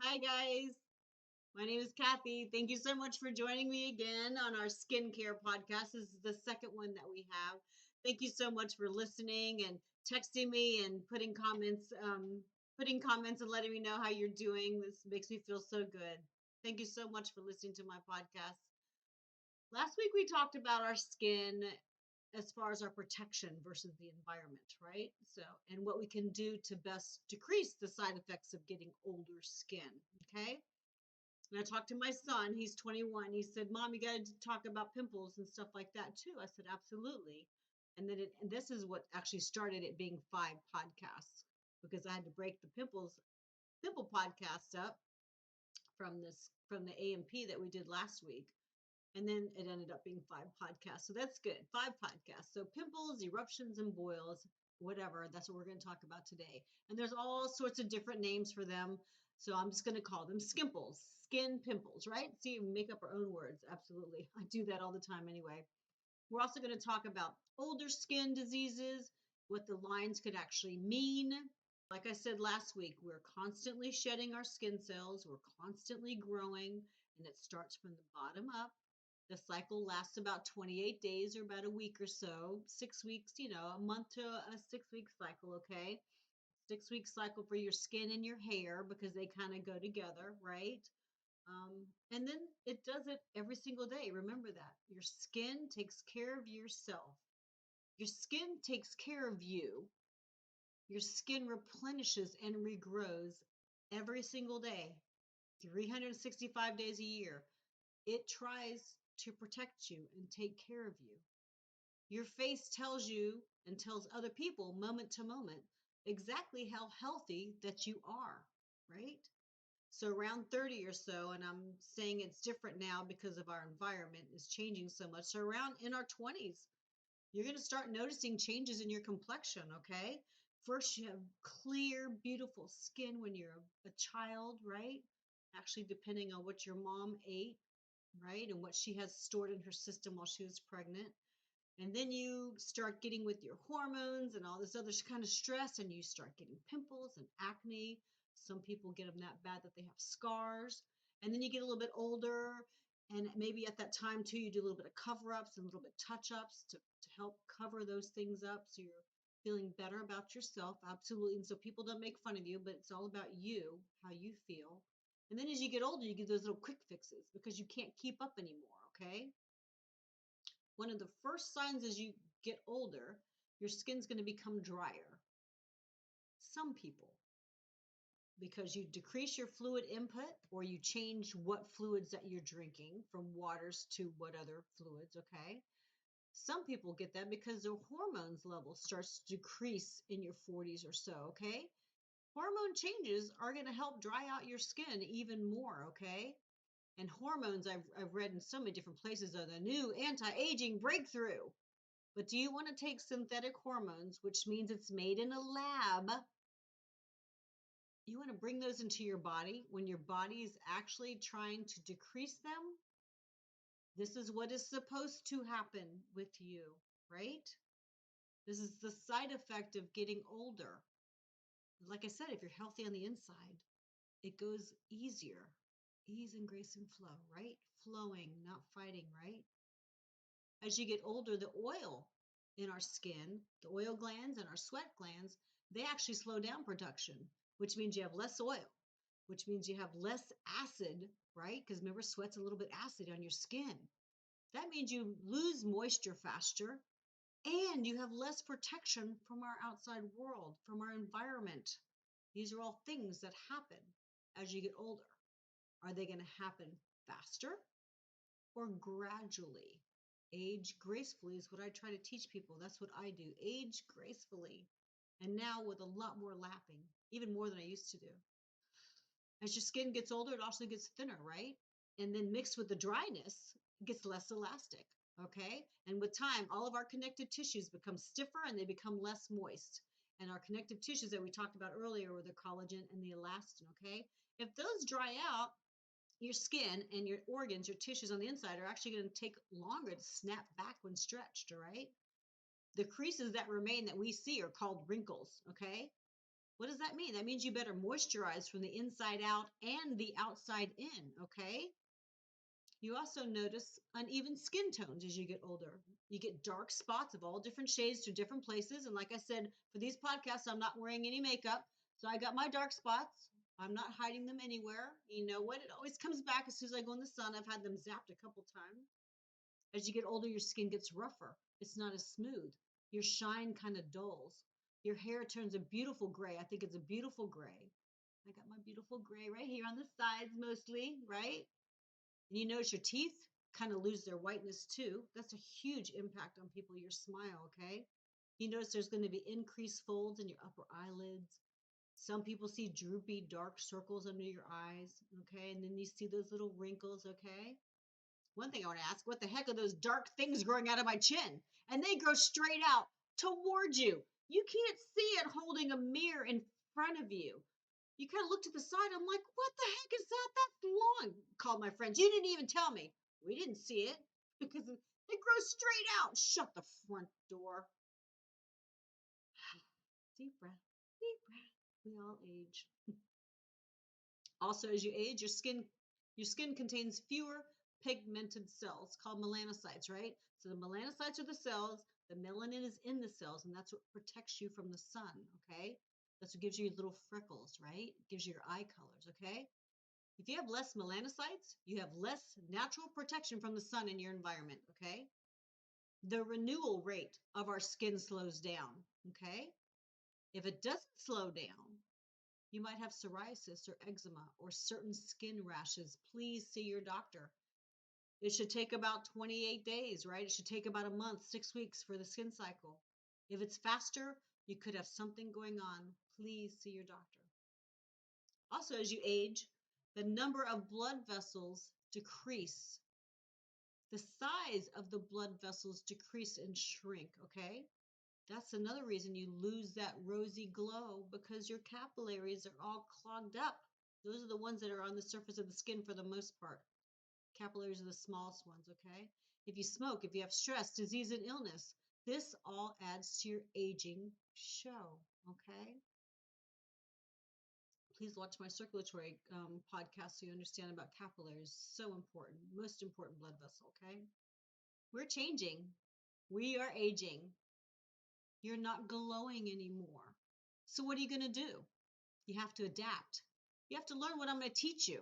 Hi, guys. My name is Kathy. Thank you so much for joining me again on our skincare podcast. This is the second one that we have. Thank you so much for listening and texting me and putting comments and letting me know how you're doing. This makes me feel so good. Thank you so much for listening to my podcast. Last week we talked about our skin as far as our protection versus the environment, right? So, and what we can do to best decrease the side effects of getting older skin, okay? And I talked to my son, he's 21. He said, "Mom, you got to talk about pimples and stuff like that too." I said, "Absolutely." And this is what actually started it being 5 podcasts because I had to break the pimple podcast up from the AMP that we did last week. And then it ended up being 5 podcasts. So that's good. 5 podcasts. So pimples, eruptions, and boils, whatever. That's what we're going to talk about today. And there's all sorts of different names for them. So I'm just going to call them skimples, skin pimples, right? See, we make up our own words. Absolutely. I do that all the time anyway. We're also going to talk about older skin diseases, what the lines could actually mean. Like I said last week, we're constantly shedding our skin cells, we're constantly growing, and it starts from the bottom up. The cycle lasts about 28 days or about a week or so, 6 weeks, a month to a 6 week cycle, okay? 6 week cycle for your skin and your hair because they kind of go together, right? And then it does it every single day. Remember that. Your skin takes care of yourself. Your skin takes care of you. Your skin replenishes and regrows every single day, 365 days a year. It tries to protect you and take care of you. Your face tells you and tells other people moment to moment exactly how healthy that you are, right? So around 30 or so, and I'm saying it's different now because of our environment is changing so much. So around in our 20s, you're going to start noticing changes in your complexion, okay? First, you have clear, beautiful skin when you're a child, right? Actually, depending on what your mom ate, right? And what she has stored in her system while she was pregnant. And then you start getting with your hormones and all this other kind of stress, and you start getting pimples and acne. Some people get them that bad that they have scars. And then you get a little bit older, and maybe at that time too, you do a little bit of cover ups and a little bit touch ups to help cover those things up so you're feeling better about yourself. Absolutely. And so people don't make fun of you, but it's all about you, how you feel. And then as you get older, you get those little quick fixes because you can't keep up anymore, okay? One of the first signs as you get older, your skin's going to become drier. Some people, because you decrease your fluid input or you change what fluids that you're drinking from waters to what other fluids, okay? Some people get that because their hormones level starts to decrease in your 40s or so, okay? Hormone changes are going to help dry out your skin even more, okay? And hormones, I've read in so many different places, are the new anti-aging breakthrough. But do you want to take synthetic hormones, which means it's made in a lab? You want to bring those into your body when your body is actually trying to decrease them? This is what is supposed to happen with you, right? This is the side effect of getting older. Like I said, if you're healthy on the inside, it goes easier. Ease and grace and flow, right? Flowing, not fighting, right? As you get older, the oil in our skin, the oil glands and our sweat glands, they actually slow down production, which means you have less oil, which means you have less acid, right? Because remember, sweat's a little bit acid on your skin. That means you lose moisture faster and you have less protection from our outside world, from our environment. These are all things that happen as you get older. Are they going to happen faster or gradually? Age gracefully is what I try to teach people. That's what I do. Age gracefully. And now with a lot more lapping, even more than I used to do. As your skin gets older, it also gets thinner, right? And then mixed with the dryness, it gets less elastic. Okay. And with time, all of our connective tissues become stiffer and they become less moist. And our connective tissues that we talked about earlier were the collagen and the elastin. Okay. If those dry out, your skin and your organs, your tissues on the inside are actually going to take longer to snap back when stretched, all right? The creases that remain that we see are called wrinkles, okay? What does that mean? That means you better moisturize from the inside out and the outside in, okay? You also notice uneven skin tones as you get older. You get dark spots of all different shades to different places. And like I said, for these podcasts, I'm not wearing any makeup. So I got my dark spots. I'm not hiding them anywhere. You know what? It always comes back as soon as I go in the sun. I've had them zapped a couple times. As you get older, your skin gets rougher. It's not as smooth. Your shine kind of dulls. Your hair turns a beautiful gray. I think it's a beautiful gray. I got my beautiful gray right here on the sides mostly, right? And you notice your teeth kind of lose their whiteness too. That's a huge impact on people, your smile, okay? You notice there's going to be increased folds in your upper eyelids. Some people see droopy dark circles under your eyes, okay? And then you see those little wrinkles, okay? One thing I want to ask, what the heck are those dark things growing out of my chin? And they grow straight out towards you. You can't see it holding a mirror in front of you. You kind of look to the side. I'm like, what the heck is that? That's long. Called my friends. You didn't even tell me. We didn't see it because it grows straight out. Shut the front door. Deep breath. Deep breath. We all age. Also, as you age, your skin contains fewer pigmented cells called melanocytes, right? So the melanocytes are the cells, the melanin is in the cells, and that's what protects you from the sun, okay? That's what gives you little freckles, right? It gives you your eye colors, okay? If you have less melanocytes, you have less natural protection from the sun in your environment, okay? The renewal rate of our skin slows down, okay? If it doesn't slow down, you might have psoriasis or eczema or certain skin rashes. Please see your doctor. It should take about 28 days, right? It should take about a month, 6 weeks for the skin cycle. If it's faster, you could have something going on. Please see your doctor. Also, as you age, the number of blood vessels decrease. The size of the blood vessels decrease and shrink, okay? That's another reason you lose that rosy glow because your capillaries are all clogged up. Those are the ones that are on the surface of the skin for the most part. Capillaries are the smallest ones, okay? If you smoke, if you have stress, disease, and illness, this all adds to your aging show, okay? Please watch my circulatory podcast so you understand about capillaries. So important, most important blood vessel, okay? We're changing. We are aging. You're not glowing anymore. So what are you going to do? You have to adapt. You have to learn what I'm going to teach you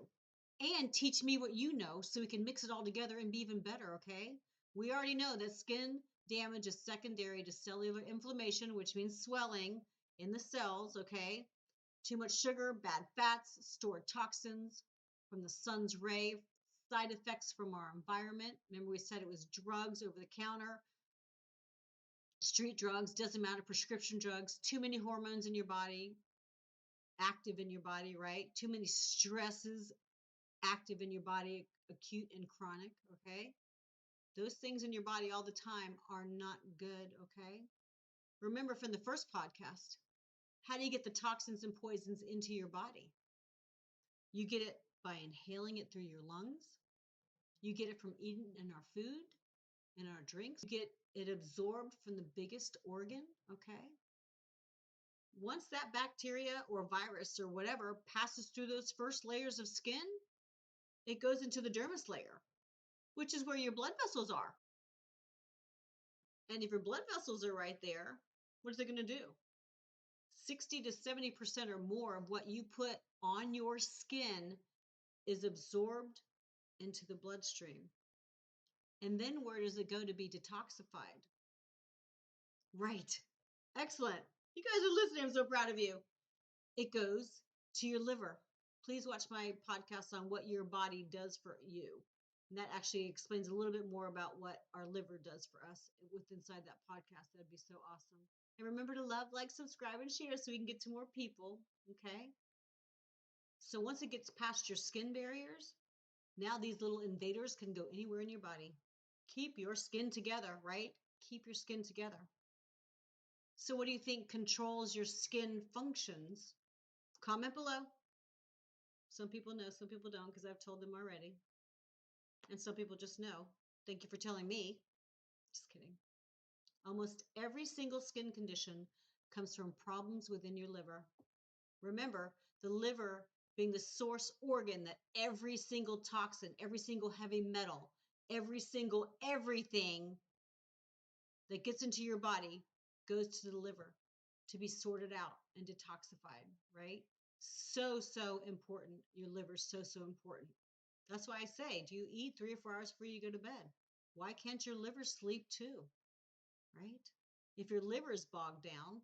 and teach me what you know so we can mix it all together and be even better, okay? We already know that skin damage is secondary to cellular inflammation, which means swelling in the cells, okay? Too much sugar, bad fats, stored toxins from the sun's ray, side effects from our environment. Remember, we said it was drugs over the counter, street drugs, doesn't matter, prescription drugs, too many hormones in your body, active in your body, right? Too many stresses active in your body, acute and chronic, okay? Those things in your body all the time are not good, okay? Remember from the first podcast, how do you get the toxins and poisons into your body? You get it by inhaling it through your lungs. You get it from eating in our food, in our drinks. You get it absorbed from the biggest organ, okay? Once that bacteria or virus or whatever passes through those first layers of skin, it goes into the dermis layer, which is where your blood vessels are. And if your blood vessels are right there, what is it going to do? 60 to 70% or more of what you put on your skin is absorbed into the bloodstream. And then where does it go to be detoxified? Right. Excellent. You guys are listening. I'm so proud of you. It goes to your liver. Please watch my podcast on what your body does for you. And that actually explains a little bit more about what our liver does for us inside that podcast. That'd be so awesome. And remember to love, like, subscribe, and share so we can get to more people. Okay? So once it gets past your skin barriers, now these little invaders can go anywhere in your body. Keep your skin together, right? Keep your skin together. So what do you think controls your skin functions? Comment below. Some people know, some people don't, because I've told them already. And some people just know. Thank you for telling me. Just kidding. Almost every single skin condition comes from problems within your liver. Remember, the liver being the source organ that every single toxin, every single heavy metal, every single everything that gets into your body goes to the liver to be sorted out and detoxified, right? So, so important. Your liver's so, so important. That's why I say, do you eat 3 or 4 hours before you go to bed? Why can't your liver sleep too, right? If your liver is bogged down,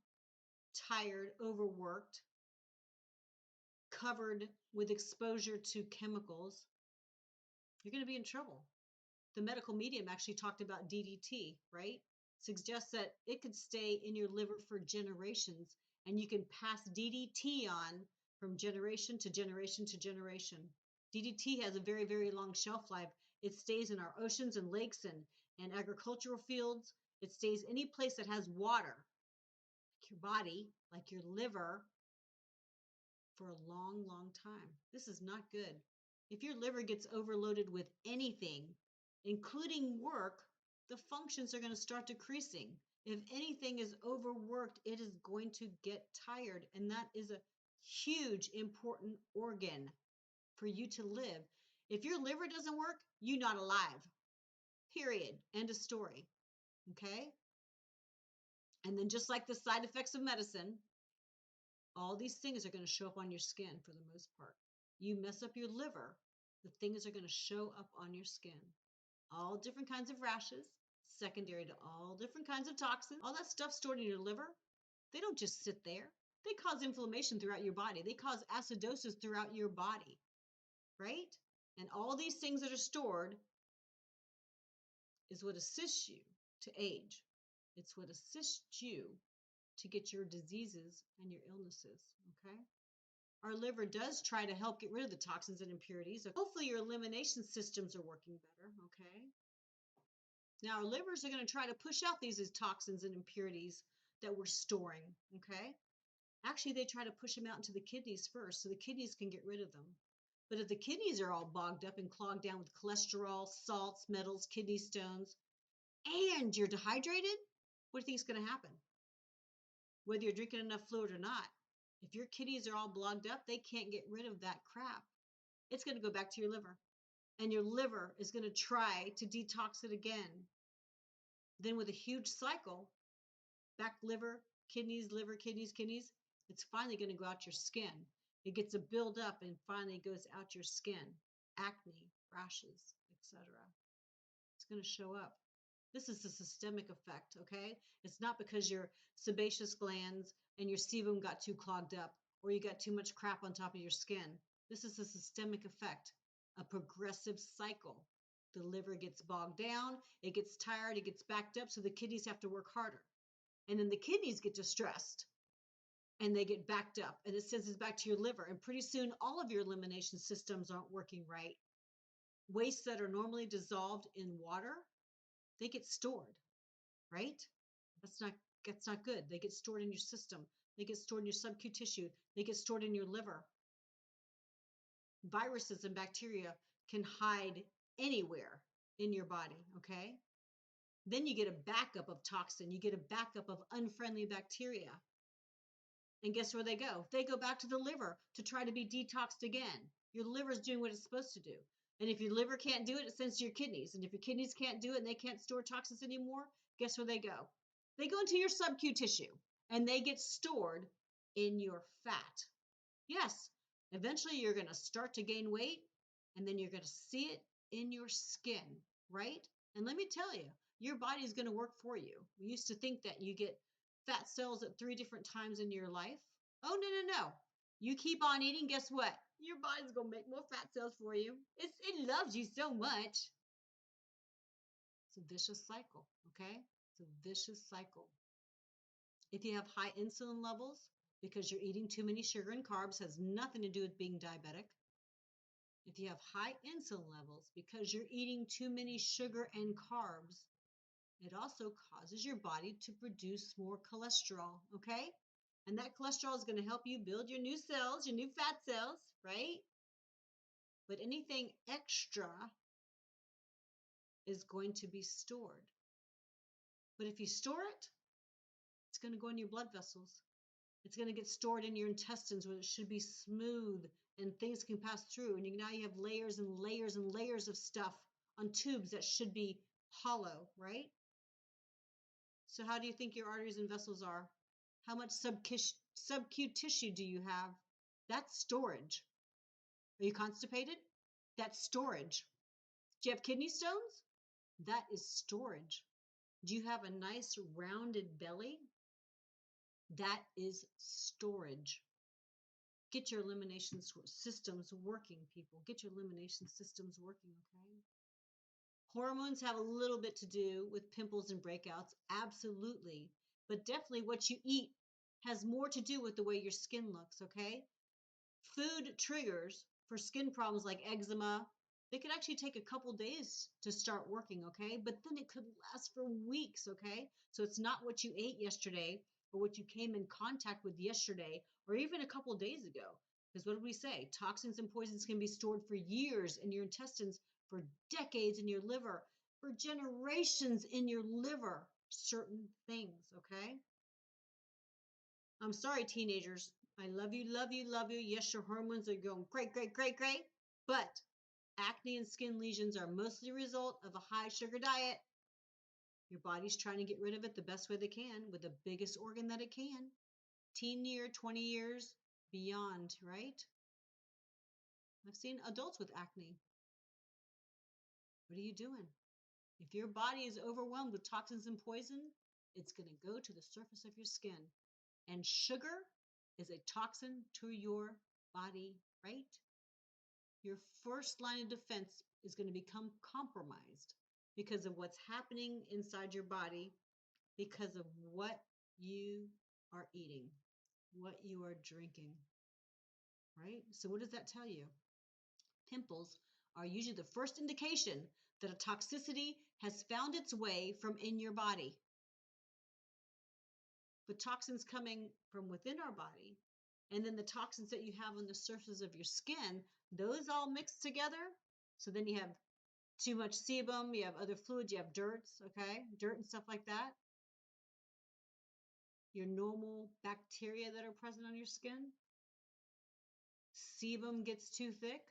tired, overworked, covered with exposure to chemicals, you're going to be in trouble. The medical medium actually talked about DDT, right? Suggests that it could stay in your liver for generations, and you can pass DDT on from generation to generation to generation. DDT has a very, very long shelf life. It stays in our oceans and lakes and agricultural fields. It stays any place that has water, like your body, like your liver, for a long, long time. This is not good. If your liver gets overloaded with anything, including work, the functions are going to start decreasing. If anything is overworked, it is going to get tired. And that is a huge, important organ for you to live. If your liver doesn't work, you're not alive. Period. End of story. Okay? And then just like the side effects of medicine, all these things are going to show up on your skin for the most part. You mess up your liver, the things are going to show up on your skin. All different kinds of rashes, secondary to all different kinds of toxins. All that stuff stored in your liver, they don't just sit there. They cause inflammation throughout your body. They cause acidosis throughout your body, right? And all these things that are stored is what assists you to age. It's what assists you to get your diseases and your illnesses, okay? Our liver does try to help get rid of the toxins and impurities. Hopefully your elimination systems are working better, okay? Now our livers are going to try to push out these toxins and impurities that we're storing, okay? Actually, they try to push them out into the kidneys first so the kidneys can get rid of them. But if the kidneys are all bogged up and clogged down with cholesterol, salts, metals, kidney stones, and you're dehydrated, what do you think is going to happen? Whether you're drinking enough fluid or not, if your kidneys are all blocked up, they can't get rid of that crap. It's going to go back to your liver. And your liver is going to try to detox it again. Then with a huge cycle, back liver, kidneys, kidneys, it's finally going to go out your skin. It gets a build up and finally goes out your skin. Acne, rashes, etc. It's going to show up. This is a systemic effect, okay? It's not because your sebaceous glands and your sebum got too clogged up or you got too much crap on top of your skin. This is a systemic effect, a progressive cycle. The liver gets bogged down, it gets tired, it gets backed up, so the kidneys have to work harder. And then the kidneys get distressed and they get backed up and it sends it back to your liver. And pretty soon all of your elimination systems aren't working right. Wastes that are normally dissolved in water, they get stored, right? That's not good. They get stored in your system. They get stored in your subcutaneous tissue. They get stored in your liver. Viruses and bacteria can hide anywhere in your body, okay? Then you get a backup of toxin. You get a backup of unfriendly bacteria. And guess where they go? They go back to the liver to try to be detoxed again. Your liver's doing what it's supposed to do. And if your liver can't do it, it sends to your kidneys. And if your kidneys can't do it and they can't store toxins anymore, guess where they go? They go into your subcutaneous tissue and they get stored in your fat. Yes, eventually you're going to start to gain weight and then you're going to see it in your skin, right? And let me tell you, your body is going to work for you. We used to think that you get fat cells at 3 different times in your life. Oh, no. You keep on eating, guess what? Your body's going to make more fat cells for you. It loves you so much. It's a vicious cycle, okay? It's a vicious cycle. If you have high insulin levels because you're eating too many sugar and carbs, has nothing to do with being diabetic. If you have high insulin levels because you're eating too many sugar and carbs, it also causes your body to produce more cholesterol, okay? And that cholesterol is going to help you build your new cells, your new fat cells, right? But anything extra is going to be stored. But if you store it, it's going to go in your blood vessels. It's going to get stored in your intestines where it should be smooth and things can pass through. And now you have layers and layers and layers of stuff on tubes that should be hollow, right? So how do you think your arteries and vessels are? How much sub-Q tissue do you have? That's storage. Are you constipated? That's storage. Do you have kidney stones? That is storage. Do you have a nice rounded belly? That is storage. Get your elimination systems working, people. Get your elimination systems working, okay? Hormones have a little bit to do with pimples and breakouts, absolutely. But definitely what you eat has more to do with the way your skin looks, okay? Food triggers for skin problems like eczema, they could actually take a couple days to start working, okay? But then it could last for weeks, okay? So it's not what you ate yesterday or what you came in contact with yesterday or even a couple days ago. Because what did we say? Toxins and poisons can be stored for years in your intestines, for decades in your liver, for generations in your liver, certain things, okay? I'm sorry, teenagers. I love you, love you, love you. Yes, your hormones are going great, great, great, great. But acne and skin lesions are mostly a result of a high sugar diet. Your body's trying to get rid of it the best way they can with the biggest organ that it can. Teen year, 20 years, beyond, right? I've seen adults with acne. What are you doing? If your body is overwhelmed with toxins and poison, it's going to go to the surface of your skin. And sugar is a toxin to your body, right? Your first line of defense is going to become compromised because of what's happening inside your body, because of what you are eating, what you are drinking, right? So what does that tell you? Pimples are usually the first indication that a toxicity has found its way from in your body. But toxins coming from within our body, and then the toxins that you have on the surface of your skin, those all mix together. So then you have too much sebum, you have other fluids, you have dirts, okay? Dirt and stuff like that. Your normal bacteria that are present on your skin. Sebum gets too thick.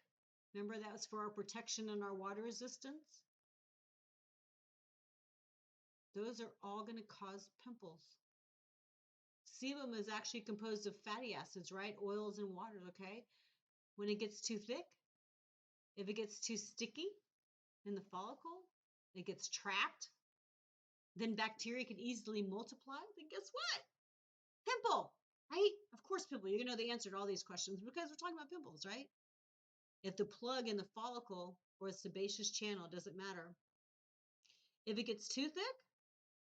Remember, that was for our protection and our water resistance. Those are all going to cause pimples. Sebum is actually composed of fatty acids, right? Oils and waters, okay? When it gets too thick, if it gets too sticky in the follicle, it gets trapped, then bacteria can easily multiply. Then guess what? Pimple, right? Of course, pimple. You're going to know the answer to all these questions because we're talking about pimples, right? If the plug in the follicle or a sebaceous channel, doesn't matter. If it gets too thick,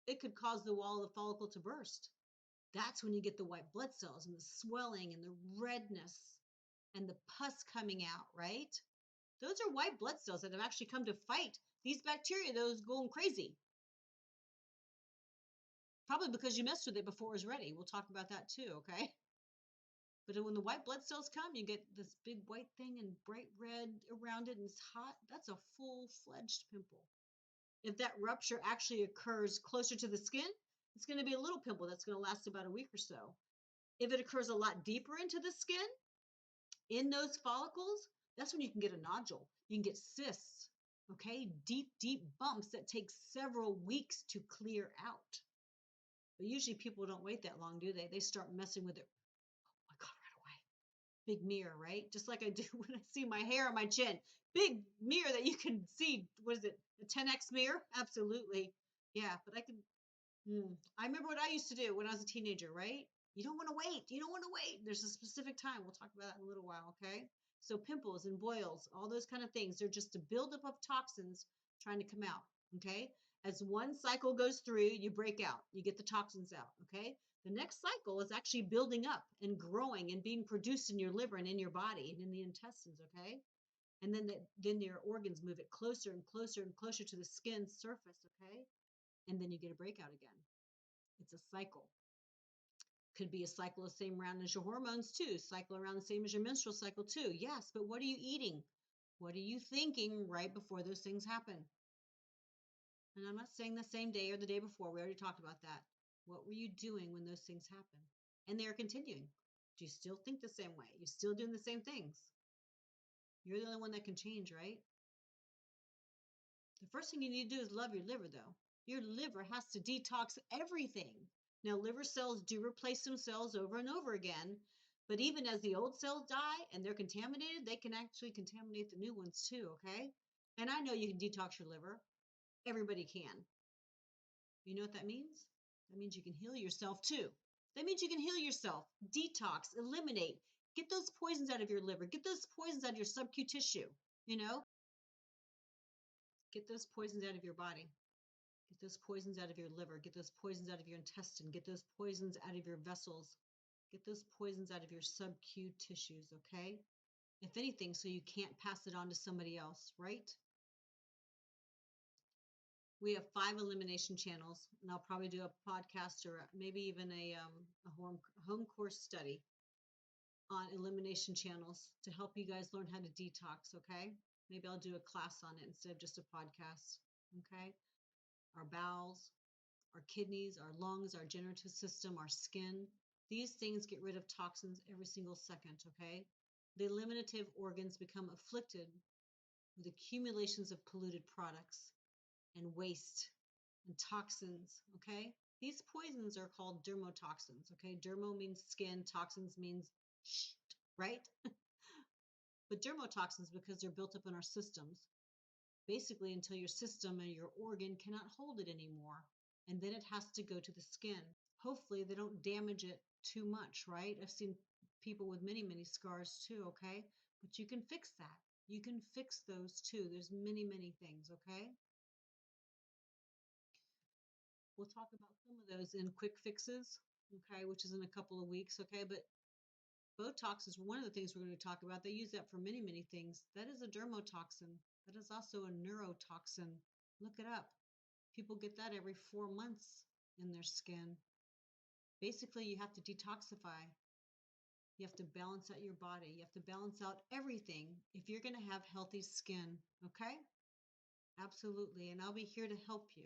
it could cause the wall of the follicle to burst. That's when you get the white blood cells and the swelling and the redness and the pus coming out, right? Those are white blood cells that have actually come to fight these bacteria that was going crazy. Probably because you messed with it before it was ready. We'll talk about that too, okay? But when the white blood cells come, you get this big white thing and bright red around it and it's hot. That's a full-fledged pimple. If that rupture actually occurs closer to the skin, it's going to be a little pimple that's going to last about a week or so. If it occurs a lot deeper into the skin, in those follicles, that's when you can get a nodule. You can get cysts, okay? Deep, deep bumps that take several weeks to clear out. But usually people don't wait that long, do they? They start messing with it. Oh my God, right away. Big mirror, right? Just like I do when I see my hair on my chin. Big mirror that you can see. What is it? A 10x mirror? Absolutely. Yeah, but I remember what I used to do when I was a teenager, right? You don't want to wait. You don't want to wait. There's a specific time. We'll talk about that in a little while, okay? So pimples and boils, all those kind of things, they're just a buildup of toxins trying to come out, okay? As one cycle goes through, you break out. You get the toxins out, okay? The next cycle is actually building up and growing and being produced in your liver and in your body and in the intestines, okay? And then your organs move it closer and closer and closer to the skin surface, okay? And then you get a breakout again. It's a cycle. Could be a cycle the same round as your hormones too. Cycle around the same as your menstrual cycle too. Yes, but what are you eating? What are you thinking right before those things happen? And I'm not saying the same day or the day before. We already talked about that. What were you doing when those things happen? and they are continuing. Do you still think the same way? You still doing the same things? You're the only one that can change, right? The first thing you need to do is love your liver, though. Your liver has to detox everything. Now, liver cells do replace themselves over and over again, but even as the old cells die and they're contaminated, they can actually contaminate the new ones too, okay? And I know you can detox your liver. Everybody can. You know what that means? That means you can heal yourself too. That means you can heal yourself, detox, eliminate, get those poisons out of your liver, get those poisons out of your subcutaneous tissue, you know? Get those poisons out of your body. Get those poisons out of your liver. Get those poisons out of your intestine. Get those poisons out of your vessels. Get those poisons out of your subcutaneous tissues, okay? If anything, so you can't pass it on to somebody else, right? We have 5 elimination channels, and I'll probably do a podcast or maybe even a home course study on elimination channels to help you guys learn how to detox, okay? Maybe I'll do a class on it instead of just a podcast, okay? Our bowels, our kidneys, our lungs, our generative system, our skin. These things get rid of toxins every single second, okay? The eliminative organs become afflicted with accumulations of polluted products and waste and toxins, okay? These poisons are called dermotoxins, okay? Dermo means skin, toxins means right? But dermotoxins, because they're built up in our systems, basically until your system and your organ cannot hold it anymore. And then it has to go to the skin. Hopefully they don't damage it too much, right? I've seen people with many, many scars too, okay? But you can fix that. You can fix those too. There's many, many things, okay? We'll talk about some of those in quick fixes, okay, which is in a couple of weeks, okay? But Botox is one of the things we're going to talk about. They use that for many, many things. That is a dermotoxin. That is also a neurotoxin. Look it up. People get that every 4 months in their skin. Basically, you have to detoxify. You have to balance out your body. You have to balance out everything if you're going to have healthy skin, okay? Absolutely. And I'll be here to help you.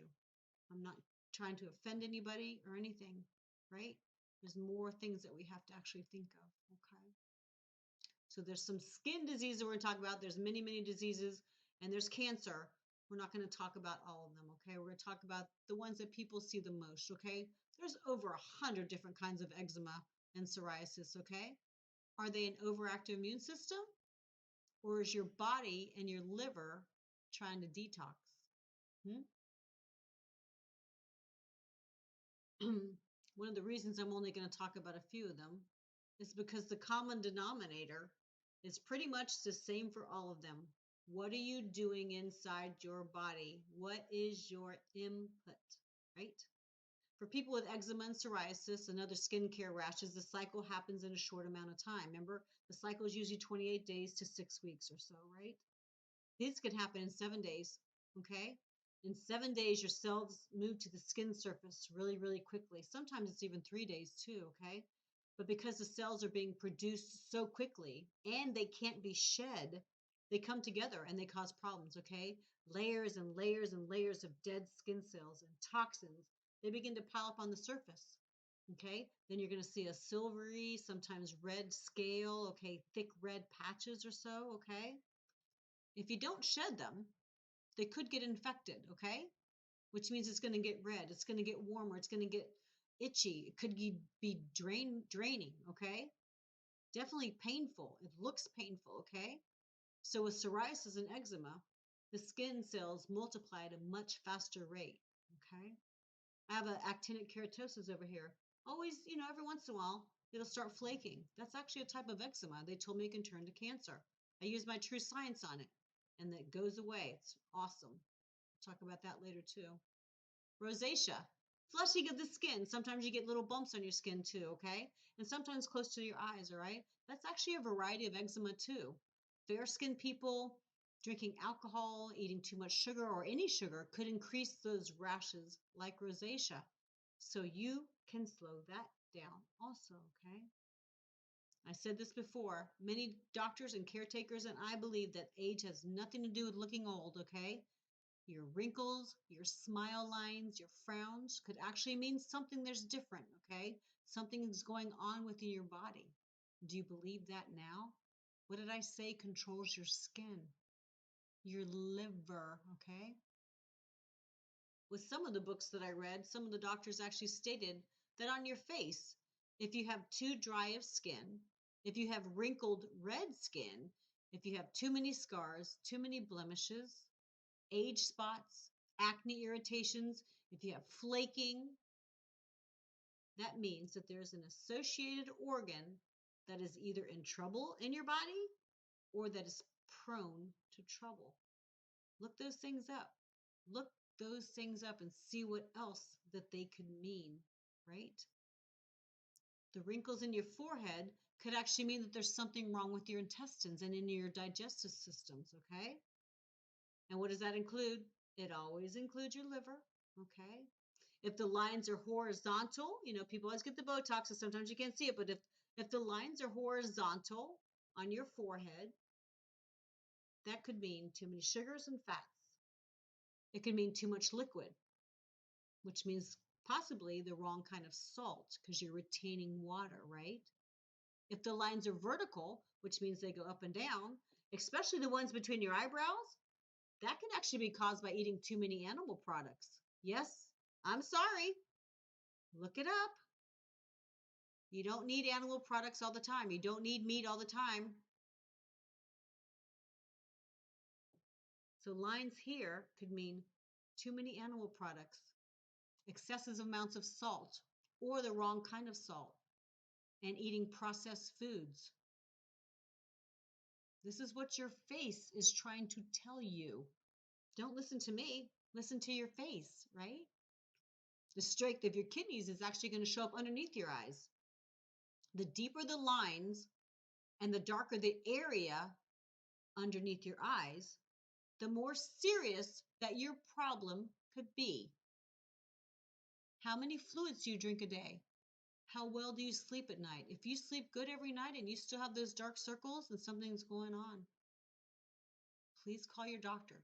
I'm not trying to offend anybody or anything, right? There's more things that we have to actually think of, okay? So there's some skin diseases we're going to talk about. There's many, many diseases, and there's cancer. We're not going to talk about all of them, okay? We're going to talk about the ones that people see the most, okay? There's over 100 different kinds of eczema and psoriasis, okay? Are they an overactive immune system? Or is your body and your liver trying to detox? One of the reasons I'm only going to talk about a few of them is because the common denominator is pretty much the same for all of them. What are you doing inside your body? What is your input, right? For people with eczema and psoriasis and other skincare rashes, the cycle happens in a short amount of time. Remember, the cycle is usually 28 days to 6 weeks or so, right? These could happen in 7 days, okay? In 7 days, your cells move to the skin surface really, really quickly. Sometimes it's even 3 days too, okay? But because the cells are being produced so quickly and they can't be shed, they come together and they cause problems, okay? Layers and layers and layers of dead skin cells and toxins, they begin to pile up on the surface, okay? Then you're going to see a silvery, sometimes red scale, okay? Thick red patches or so, okay? If you don't shed them, they could get infected, okay? Which means it's going to get red. It's going to get warmer. It's going to get itchy. It could be draining, okay? Definitely painful. It looks painful, okay? So with psoriasis and eczema, the skin cells multiply at a much faster rate, okay? I have an actinic keratosis over here. Always, every once in a while, it'll start flaking. That's actually a type of eczema. They told me it can turn to cancer. I use my true science on it, and it goes away. It's awesome. We'll talk about that later too. Rosacea, flushing of the skin. Sometimes you get little bumps on your skin too, okay? And sometimes close to your eyes, all right? That's actually a variety of eczema too. Fair-skinned people, drinking alcohol, eating too much sugar or any sugar could increase those rashes like rosacea. So you can slow that down also, okay? I said this before. Many doctors and caretakers and I believe that age has nothing to do with looking old, okay? your wrinkles, your smile lines, your frowns could actually mean something there's different, okay? Something is going on within your body. Do you believe that now? What did I say controls your skin? Your liver, okay? With some of the books that I read, some of the doctors actually stated that on your face, if you have too dry of skin, if you have wrinkled red skin, if you have too many scars, too many blemishes, age spots, acne irritations, if you have flaking, that means that there's an associated organ that is either in trouble in your body or that is prone to trouble. Look those things up. Look those things up and see what else that they could mean, right? The wrinkles in your forehead could actually mean that there's something wrong with your intestines and in your digestive systems, okay? And what does that include? It always includes your liver, okay? If the lines are horizontal, people always get the Botox, so sometimes you can't see it, but if the lines are horizontal on your forehead, that could mean too many sugars and fats. It could mean too much liquid, which means possibly the wrong kind of salt because you're retaining water, right? If the lines are vertical, which means they go up and down, especially the ones between your eyebrows, that can actually be caused by eating too many animal products. Yes, I'm sorry. Look it up. You don't need animal products all the time. You don't need meat all the time. So lines here could mean too many animal products, excessive amounts of salt, or the wrong kind of salt, and eating processed foods. This is what your face is trying to tell you. Don't listen to me. Listen to your face, right? The strength of your kidneys is actually going to show up underneath your eyes. The deeper the lines and the darker the area underneath your eyes, the more serious that your problem could be. How many fluids do you drink a day? How well do you sleep at night? If you sleep good every night and you still have those dark circles, then something's going on. Please call your doctor.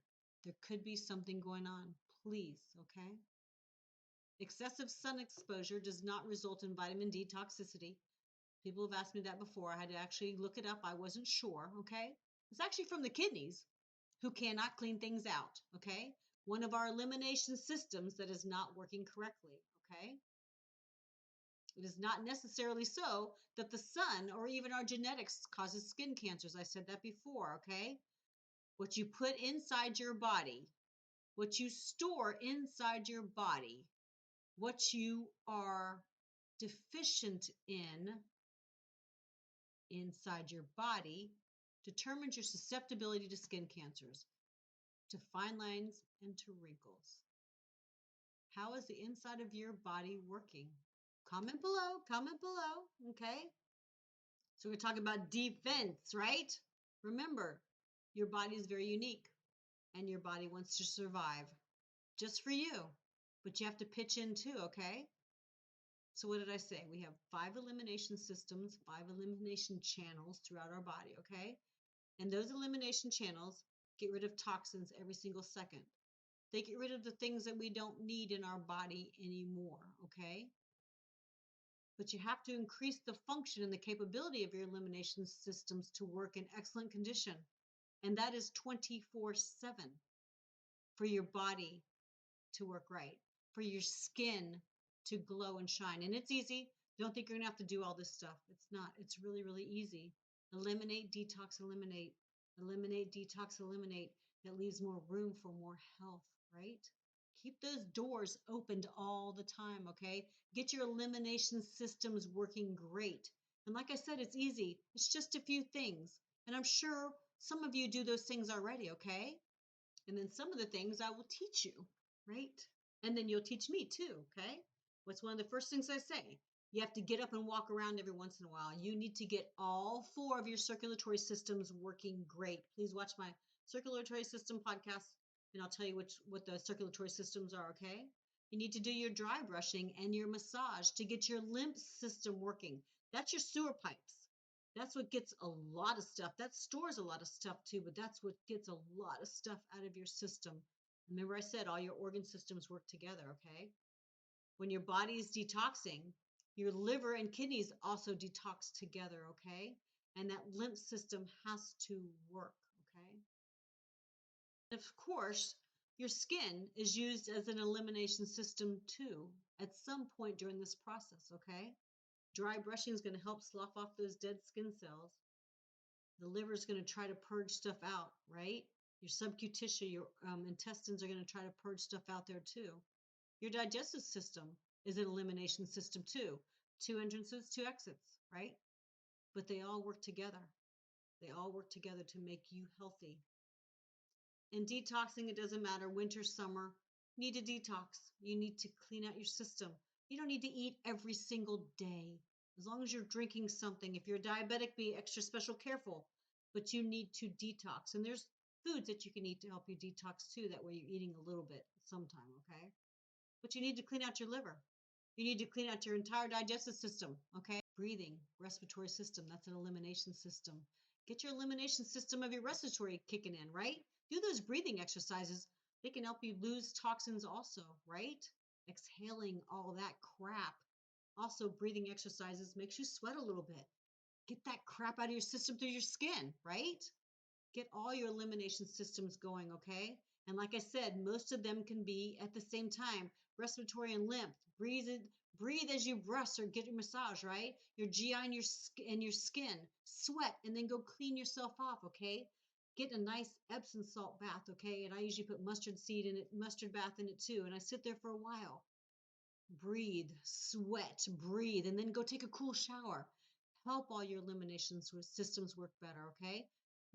There could be something going on. Please, okay? Excessive sun exposure does not result in vitamin D toxicity. People have asked me that before. I had to actually look it up. I wasn't sure, okay? It's actually from the kidneys who cannot clean things out, okay? One of our elimination systems that is not working correctly, okay? It is not necessarily so that the sun or even our genetics causes skin cancers. I said that before, okay? What you put inside your body, what you store inside your body, what you are deficient in inside your body determines your susceptibility to skin cancers, to fine lines, and to wrinkles. How is the inside of your body working? Comment below, okay? So we're talking about defense, right? Remember, your body is very unique and your body wants to survive just for you, but you have to pitch in too, okay? So what did I say? We have 5 elimination systems, 5 elimination channels throughout our body, okay? And those elimination channels get rid of toxins every single second. They get rid of the things that we don't need in our body anymore, okay? But you have to increase the function and the capability of your elimination systems to work in excellent condition. And that is 24/7 for your body to work right, for your skin to glow and shine. And it's easy. Don't think you're going to have to do all this stuff. It's not. It's really, really easy. Eliminate, detox, eliminate. Eliminate, detox, eliminate. That leaves more room for more health, right? Keep those doors opened all the time, okay? Get your elimination systems working great. And like I said, it's easy. It's just a few things. And I'm sure some of you do those things already, okay? And then some of the things I will teach you, right? And then you'll teach me too, okay? What's one of the first things I say? You have to get up and walk around every once in a while. You need to get all 4 of your circulatory systems working great. Please watch my circulatory system podcast, and I'll tell you what the circulatory systems are, okay? You need to do your dry brushing and your massage to get your lymph system working. That's your sewer pipes. That's what gets a lot of stuff. That stores a lot of stuff too, but that's what gets a lot of stuff out of your system. Remember I said all your organ systems work together, okay? When your body is detoxing, your liver and kidneys also detox together, okay? And that lymph system has to work, okay? And of course, your skin is used as an elimination system too at some point during this process, okay? Dry brushing is going to help slough off those dead skin cells. The liver is going to try to purge stuff out, right? Your subcutaneous, your intestines are going to try to purge stuff out there too. Your digestive system is an elimination system too. 2 entrances, 2 exits, right? But they all work together. They all work together to make you healthy. And detoxing, it doesn't matter, winter, summer, you need to detox. You need to clean out your system. You don't need to eat every single day. As long as you're drinking something. If you're diabetic, be extra special careful. But you need to detox. And there's foods that you can eat to help you detox too. That way you're eating a little bit sometime, okay? But you need to clean out your liver. You need to clean out your entire digestive system, okay? Breathing, respiratory system, that's an elimination system. Get your elimination system of your respiratory kicking in, right? Do those breathing exercises. They can help you lose toxins also, right? Exhaling all that crap. Also, breathing exercises makes you sweat a little bit. Get that crap out of your system through your skin, right? Get all your elimination systems going, okay? And like I said, most of them can be at the same time, respiratory and lymph. Breathe as you brush or get a massage, right? Your GI and your skin. Sweat and then go clean yourself off, okay? Get a nice Epsom salt bath, okay? And I usually put mustard seed in it, mustard bath in it too. And I sit there for a while. Breathe, sweat, breathe, and then go take a cool shower. Help all your elimination systems work better, okay?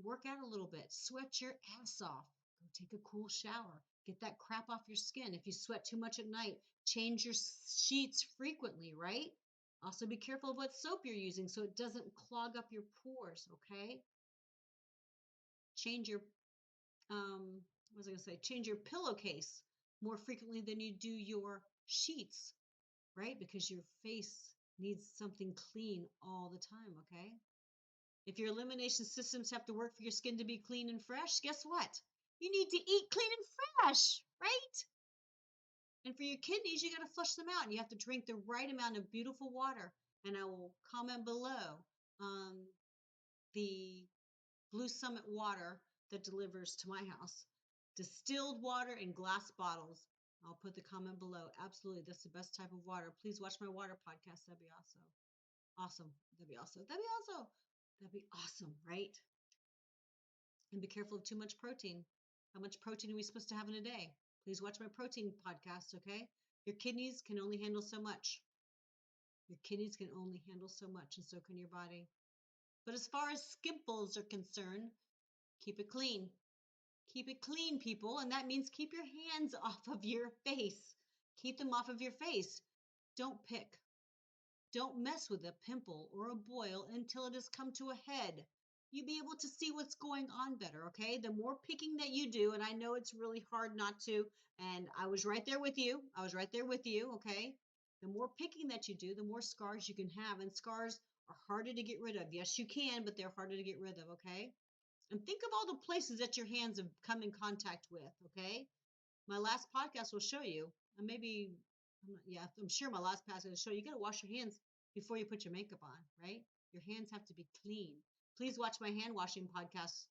Work out a little bit. Sweat your ass off. Go take a cool shower. Get that crap off your skin. If you sweat too much at night, change your sheets frequently, right? Also be careful of what soap you're using so it doesn't clog up your pores, okay? Change your what was I going to say? Change your pillowcase more frequently than you do your sheets, right? Because your face needs something clean all the time, okay? If your elimination systems have to work for your skin to be clean and fresh, guess what? You need to eat clean and fresh, right? And for your kidneys, you got to flush them out. And you have to drink the right amount of beautiful water. And I will comment below the Blue Summit water that delivers to my house. Distilled water in glass bottles. I'll put the comment below. Absolutely, that's the best type of water. Please watch my water podcast. That'd be awesome. That'd be awesome, right? And be careful of too much protein. How much protein are we supposed to have in a day? Please watch my protein podcast, okay? Your kidneys can only handle so much. Your kidneys can only handle so much, and so can your body. But as far as Skimplez are concerned, keep it clean. Keep it clean, people, and that means keep your hands off of your face. Keep them off of your face. Don't pick. Don't mess with a pimple or a boil until it has come to a head. You'll be able to see what's going on better, okay? The more picking that you do, and I know it's really hard not to, and I was right there with you. Okay? The more picking that you do, the more scars you can have, and scars are harder to get rid of. Yes, you can, but they're harder to get rid of, okay? And think of all the places that your hands have come in contact with, okay? My last podcast will show you, and maybe, I'm sure my last podcast will show you, got to wash your hands before you put your makeup on, right? Your hands have to be clean. Please watch my hand washing podcast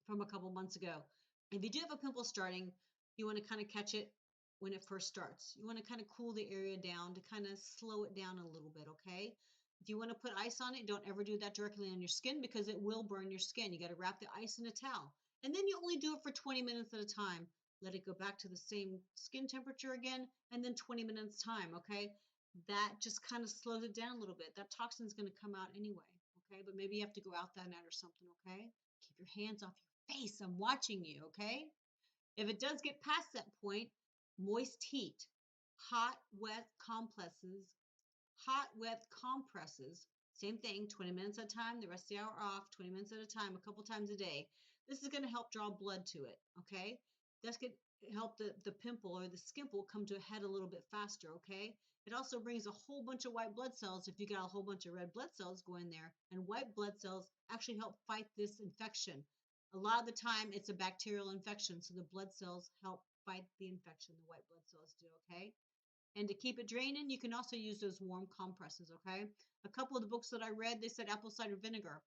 from a couple months ago. If you do have a pimple starting, you want to kind of catch it when it first starts. You want to kind of cool the area down to kind of slow it down a little bit, okay? If you want to put ice on it, don't ever do that directly on your skin because it will burn your skin. You got to wrap the ice in a towel. And then you only do it for 20 minutes at a time. Let it go back to the same skin temperature again, and then 20 minutes time, okay? That just kind of slows it down a little bit. That toxin is going to come out anyway, okay? But maybe you have to go out that night or something, okay? Keep your hands off your face. I'm watching you, okay? If it does get past that point, moist heat, hot, wet compresses, same thing, 20 minutes at a time, the rest of the hour off, 20 minutes at a time, a couple times a day. This is going to help draw blood to it, okay? That's going to help the pimple or the skimple come to a head a little bit faster, okay? It also brings a whole bunch of white blood cells if you got a whole bunch of red blood cells going there. And white blood cells actually help fight this infection. A lot of the time, it's a bacterial infection, so the blood cells help fight the infection, the white blood cells do, okay? And to keep it draining, you can also use those warm compresses, okay? A couple of the books that I read, they said apple cider vinegar.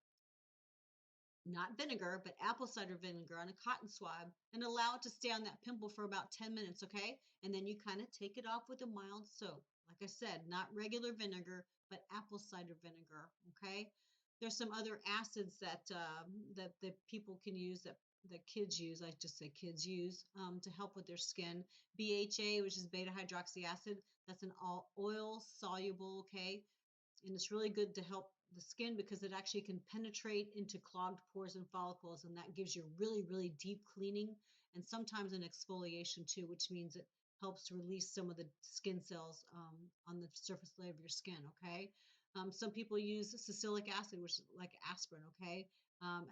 Not vinegar, but apple cider vinegar on a cotton swab and allow it to stay on that pimple for about 10 minutes, okay? And then you kind of take it off with a mild soap. Like I said, not regular vinegar, but apple cider vinegar, okay? There's some other acids that the people can use, that kids use, I just say kids use, to help with their skin. BHA, which is beta hydroxy acid, that's an all oil soluble, okay? And it's really good to help the skin because it actually can penetrate into clogged pores and follicles, and that gives you really, really deep cleaning and sometimes an exfoliation too, which means it helps release some of the skin cells on the surface layer of your skin. Okay. Some people use salicylic acid, which is like aspirin. Okay.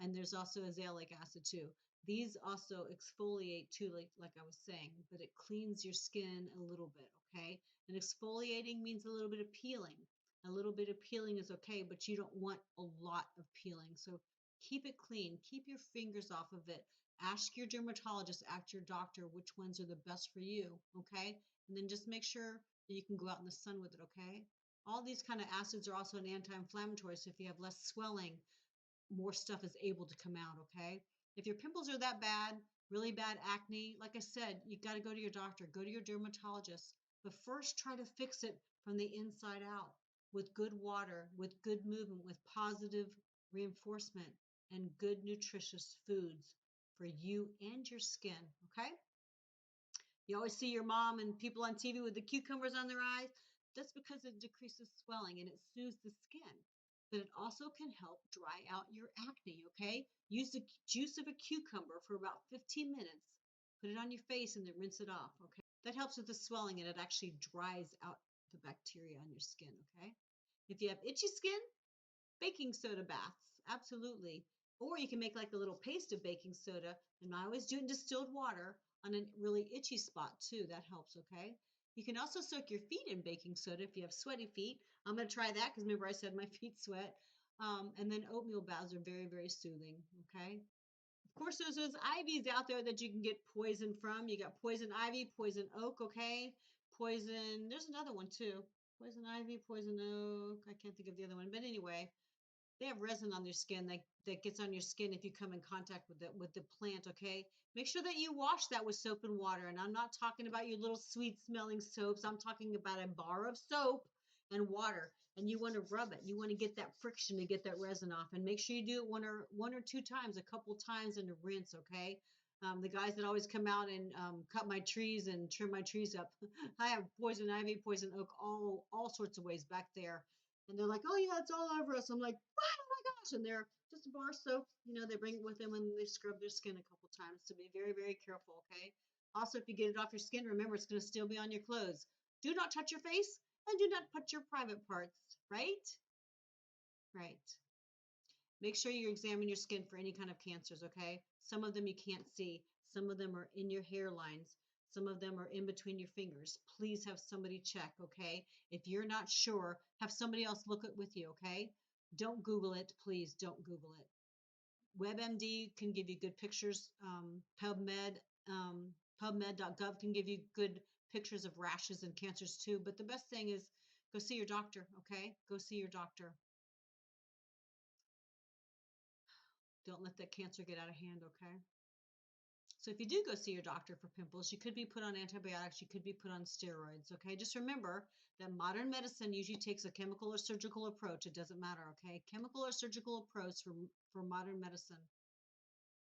And there's also azelaic acid too. These also exfoliate too, like I was saying, but it cleans your skin a little bit. Okay. And exfoliating means a little bit of peeling. A little bit of peeling is okay, but you don't want a lot of peeling. So keep it clean. Keep your fingers off of it. Ask your dermatologist, ask your doctor which ones are the best for you, okay? And then just make sure that you can go out in the sun with it, okay? All these kind of acids are also an anti-inflammatory, so if you have less swelling, more stuff is able to come out, okay? If your pimples are that bad, really bad acne, like I said, you got to go to your doctor, go to your dermatologist, but first try to fix it from the inside out with good water, with good movement, with positive reinforcement, and good nutritious foods for you and your skin, okay? You always see your mom and people on TV with the cucumbers on their eyes. That's because it decreases swelling and it soothes the skin. But it also can help dry out your acne, okay? Use the juice of a cucumber for about 15 minutes. Put it on your face and then rinse it off, okay? That helps with the swelling and it actually dries out the bacteria on your skin, okay? If you have itchy skin, baking soda baths, absolutely. Or you can make like a little paste of baking soda, and I always do it in distilled water on a really itchy spot too. That helps, okay? You can also soak your feet in baking soda if you have sweaty feet. I'm going to try that because remember I said my feet sweat. And then oatmeal baths are very, very soothing, okay? Of course, there's those ivies out there that you can get poison from. You got poison ivy, poison oak, okay? Poison, there's another one too. Poison ivy, poison oak. I can't think of the other one. But anyway, they have resin on their skin that gets on your skin if you come in contact with the plant, okay? Make sure that you wash that with soap and water. And I'm not talking about your little sweet smelling soaps. I'm talking about a bar of soap and water. And you want to rub it. You want to get that friction to get that resin off. And make sure you do it one or two times, a couple times in a rinse, okay? The guys that always come out and cut my trees and trim my trees up. I have poison ivy, poison oak, all sorts of ways back there. And they're like, oh yeah, it's all over us. I'm like, what? Oh my gosh. And they're just a bar of soap. You know, they bring it with them and they scrub their skin a couple times. So be very, very careful, okay? Also, if you get it off your skin, remember it's going to still be on your clothes. Do not touch your face and do not touch your private parts, right? Right. Make sure you examine your skin for any kind of cancers, okay? Some of them you can't see. Some of them are in your hairlines. Some of them are in between your fingers. Please have somebody check, okay? If you're not sure, have somebody else look at with you, okay? Don't Google it. Please don't Google it. WebMD can give you good pictures. PubMed.gov can give you good pictures of rashes and cancers too. But the best thing is go see your doctor, okay? Go see your doctor. Don't let that cancer get out of hand, okay? So if you do go see your doctor for pimples, you could be put on antibiotics, you could be put on steroids, okay? Just remember that modern medicine usually takes a chemical or surgical approach. It doesn't matter, okay? Chemical or surgical approach for modern medicine,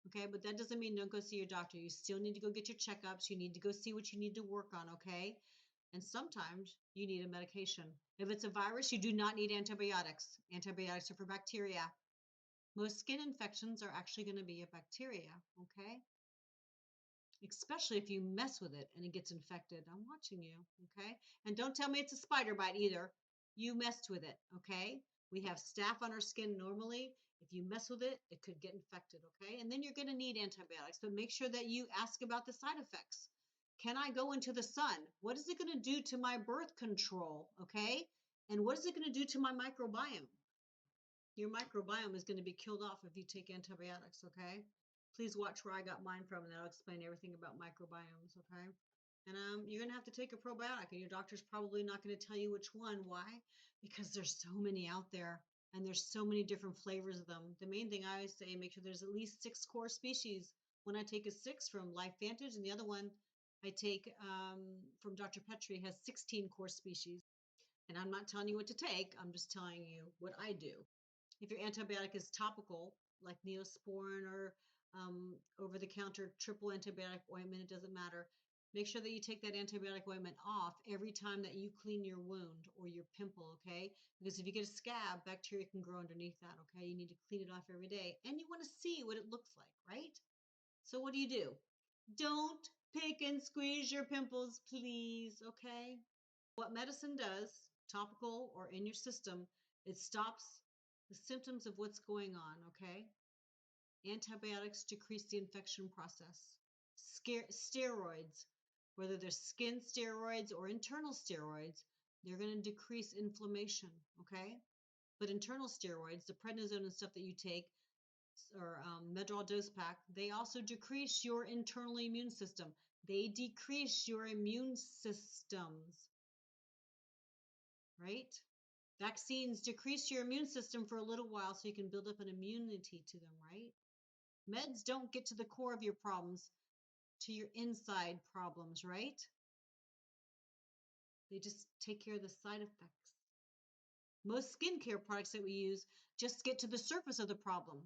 okay? But that doesn't mean don't go see your doctor. You still need to go get your checkups. You need to go see what you need to work on, okay? And sometimes you need a medication. If it's a virus, you do not need antibiotics. Antibiotics are for bacteria. Most skin infections are actually going to be a bacteria, okay? Especially if you mess with it and it gets infected. I'm watching you, okay? And don't tell me it's a spider bite either. You messed with it, okay? We have staph on our skin normally. If you mess with it, it could get infected, okay? And then you're going to need antibiotics, but make sure that you ask about the side effects. Can I go into the sun? What is it going to do to my birth control, okay? And what is it going to do to my microbiome? Your microbiome is going to be killed off if you take antibiotics, okay? Please watch where I got mine from, and that'll explain everything about microbiomes, okay? And you're going to have to take a probiotic, and your doctor's probably not going to tell you which one. Why? Because there's so many out there, and there's so many different flavors of them. The main thing I always say, make sure there's at least 6 core species. One I take is 6 from Life Vantage, and the other one I take from Dr. Petrie has 16 core species. And I'm not telling you what to take, I'm just telling you what I do. If your antibiotic is topical, like Neosporin or over-the-counter triple antibiotic ointment, it doesn't matter. Make sure that you take that antibiotic ointment off every time that you clean your wound or your pimple, okay? Because if you get a scab, bacteria can grow underneath that, okay? You need to clean it off every day. And you want to see what it looks like, right? So what do? Don't pick and squeeze your pimples, please, okay? What medicine does, topical or in your system, it stops the symptoms of what's going on, okay? Antibiotics decrease the infection process. Steroids, whether they're skin steroids or internal steroids, they're going to decrease inflammation, okay? But internal steroids, the prednisone and stuff that you take, or Medrol dose pack, they also decrease your internal immune system. They decrease your immune systems, right? Vaccines decrease your immune system for a little while so you can build up an immunity to them, right? Meds don't get to the core of your problems, to your inside problems, right? They just take care of the side effects. Most skincare products that we use just get to the surface of the problem,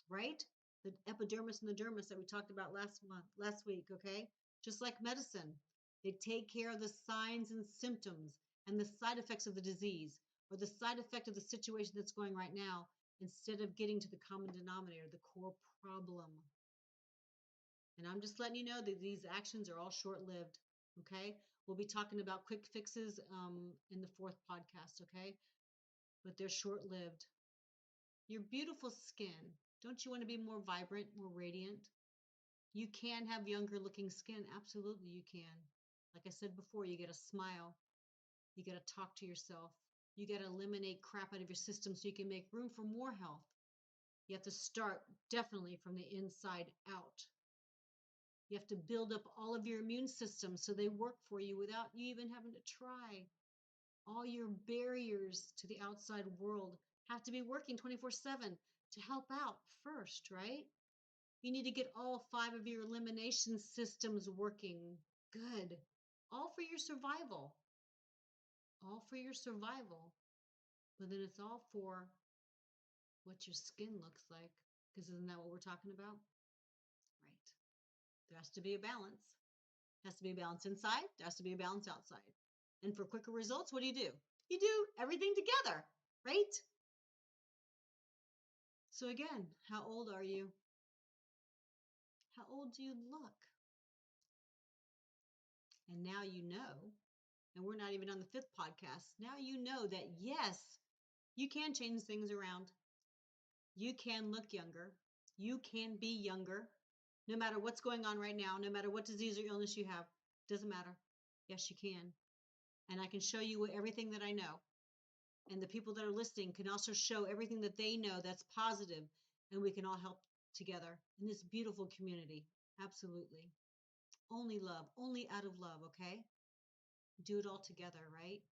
right? The epidermis and the dermis that we talked about last week, okay? Just like medicine, they take care of the signs and symptoms and the side effects of the disease or the side effect of the situation that's going right now instead of getting to the common denominator, the core problem. And I'm just letting you know that these actions are all short-lived, okay? We'll be talking about quick fixes in the 4th podcast, okay? But they're short-lived. Your beautiful skin. Don't you want to be more vibrant, more radiant? You can have younger looking skin. Absolutely, you can. Like I said before, you get a smile. You got to talk to yourself. You got to eliminate crap out of your system so you can make room for more health. You have to start definitely from the inside out. You have to build up all of your immune system so they work for you without you even having to try. All your barriers to the outside world have to be working 24/7 to help out first, right? You need to get all 5 of your elimination systems working good. All for your survival. All for your survival. But then it's all for what your skin looks like. Because isn't that what we're talking about? Right. There has to be a balance. There has to be a balance inside. There has to be a balance outside. And for quicker results, what do? You do everything together, right? So again, how old are you? How old do you look? And now you know, and we're not even on the 5th podcast. Now you know that yes, you can change things around. You can look younger. You can be younger. No matter what's going on right now, no matter what disease or illness you have, doesn't matter. Yes, you can. And I can show you everything that I know. And the people that are listening can also show everything that they know that's positive, and we can all help together in this beautiful community. Absolutely. Only love, only out of love, okay? Do it all together, right?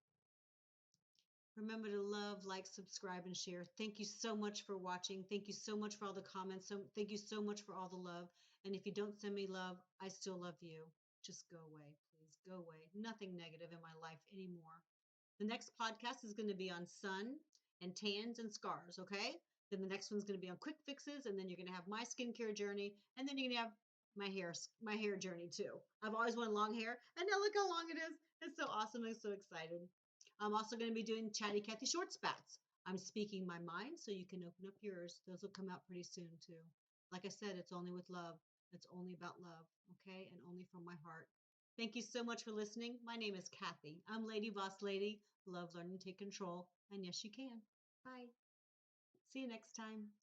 Remember to love, like, subscribe, and share. Thank you so much for watching. Thank you so much for all the comments. Thank you so much for all the love. And if you don't send me love, I still love you. Just go away, please. Go away. Nothing negative in my life anymore. The next podcast is going to be on sun and tans and scars, okay? Then the next one's going to be on quick fixes, and then you're going to have my skincare journey, and then you're going to have my hair journey too. I've always wanted long hair, and now look how long it is. It's so awesome. I'm so excited. I'm also going to be doing chattycathyshortspatz. I'm speaking my mind, so you can open up yours. Those will come out pretty soon too. Like I said, it's only with love. It's only about love, okay? And only from my heart. Thank you so much for listening. My name is Kathy. I'm Lady Boss Lady. Love, learn, and take control. And yes, you can. Bye. See you next time.